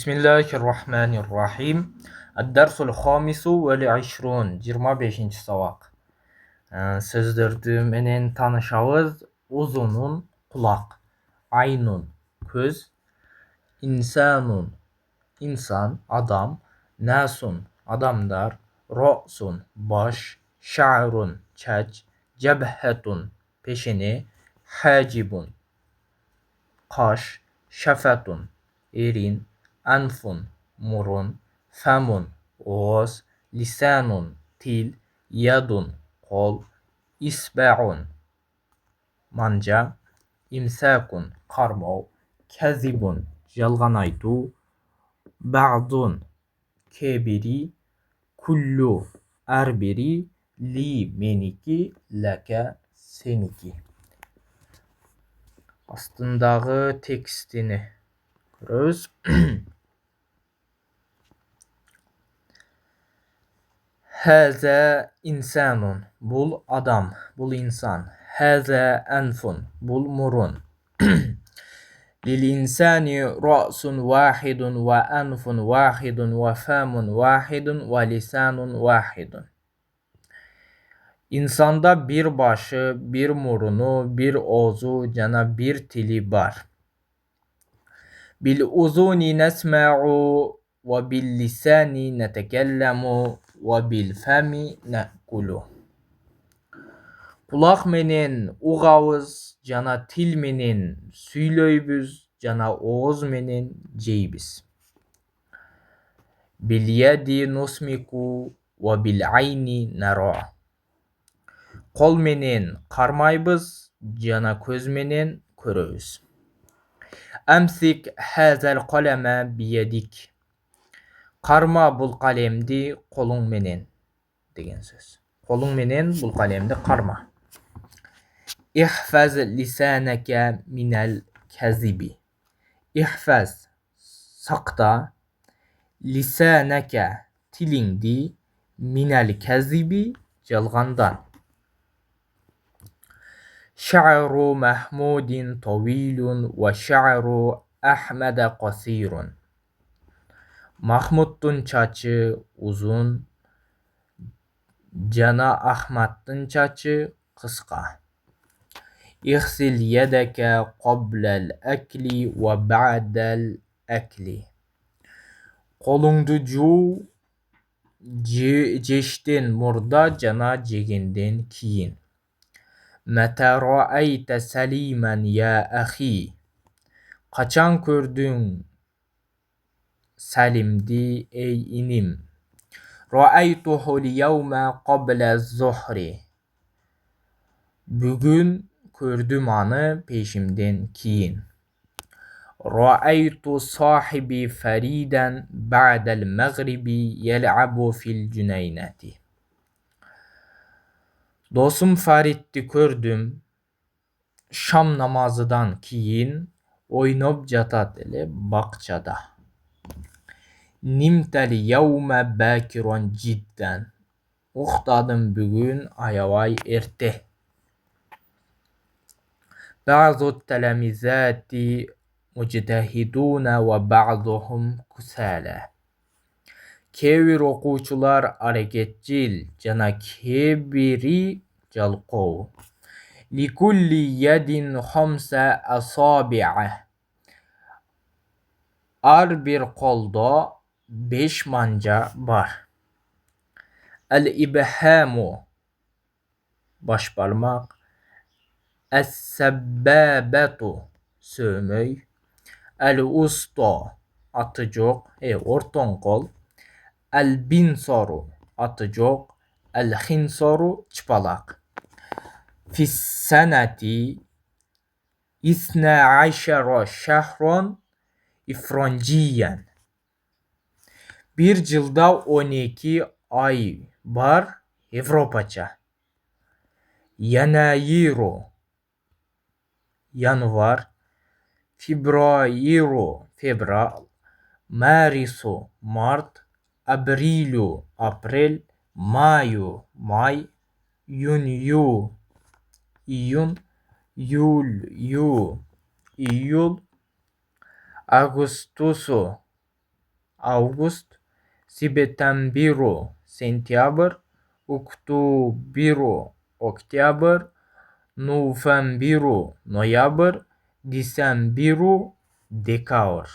Bismillahirrahmanirrahim. Ad-dersul hamisu vel işrun. 25. savak. Sözlerdi menen tanışabız. Uzunun kulak. Aynun göz. İnsanun insan, adam. Nasun adamlar. Ra'sun baş. Şa'run çaç. Cebhetun peşini. Hacibun kaş. Şefetun erin. Anfun burun, femun ağız, lisanun dil, yadun kol, isba'un manca, imsakun karmav, kezibun yalgan aytu, ba'dun kebiri, kullu her biri, li meniki, leke seniki. Astındağı tekstini görürüz. Haza insanun. Bul adam. Bul insan. Haza anfun. Bul murun. Lil insani ra'sun vahidun ve anfun vahidun ve famun vahidun ve lisanun vahidun. İnsanda bir başı, bir murunu, bir ozu, cana bir tili var. Bil uzuni nesma'u ve bil lisani netekellemu ve bil femi ne'kulu. Kulak menen uğabız, cana til menen süylöybüz, cana oğuz menen jeybiz. Bil yedi nusmiku ve bil ayni nara. Kol menen karmaybız, cana köz menen köröbüz. Emsik hazel kaleme biyedik. Karma bul kalemdi kolun menen degen söz. Kolun menen bul kalemdi karma. İhfaz lisaneke minel kezibi. İhfaz sakta, lisaneke tilindi, minel kezibi yalgandan. Şa'ru Mahmudin tavilun ve şa'ru Ahmed'e kasirun. Mahmud'un çaçı uzun, cana Ahmet'in çaçı kıska. İghsil yedeke qablel ekli ve ba'del ekli. Kolundu ceştin murda, cana ceginden kiyin. Meta ra'ayte selimen ya ahi. Kaçan gördün Salimdi ey inim. Ra'aytuhul yevme qabla zuhri. Bugün gördüm anı peşimden kiyin. Ra'aytu sahibi feriden ba'del mağribi yel'abu fil cüneyneti. Dostum Farid'i gördüm. Şam namazıdan kiyin oynop jatat ele bakçada. Nimtel yevme bakiron cidden. Uxtadım bugün ayavay erte. Bazı telemizati muctehidune ve bazıhum kusale. Kevir okuçular hareketçil, cana kebiri calqov. Likulli yedin hamse asabi'e. Ar bir kolda 5 manca var. El-ibhamu baş parmak. Es-sebbabetu sövmöy. El-usta atıcık, orton kol. El-binsaru atıcık. El-hinsaru çıpalak. Fis-seneti isne aşara şehron ifranciyen. Bir yılda 12 ay var Avrupaça. Yanayiru yanvar, Febrairu fevral, Marisu mart, Abrilu april, Mayu may, Yunyu iyun, Yulyu iyul, Ağustosu August, septembru sentyabr, oktobru oktyabr, novembru noyabr, desembru dekabr.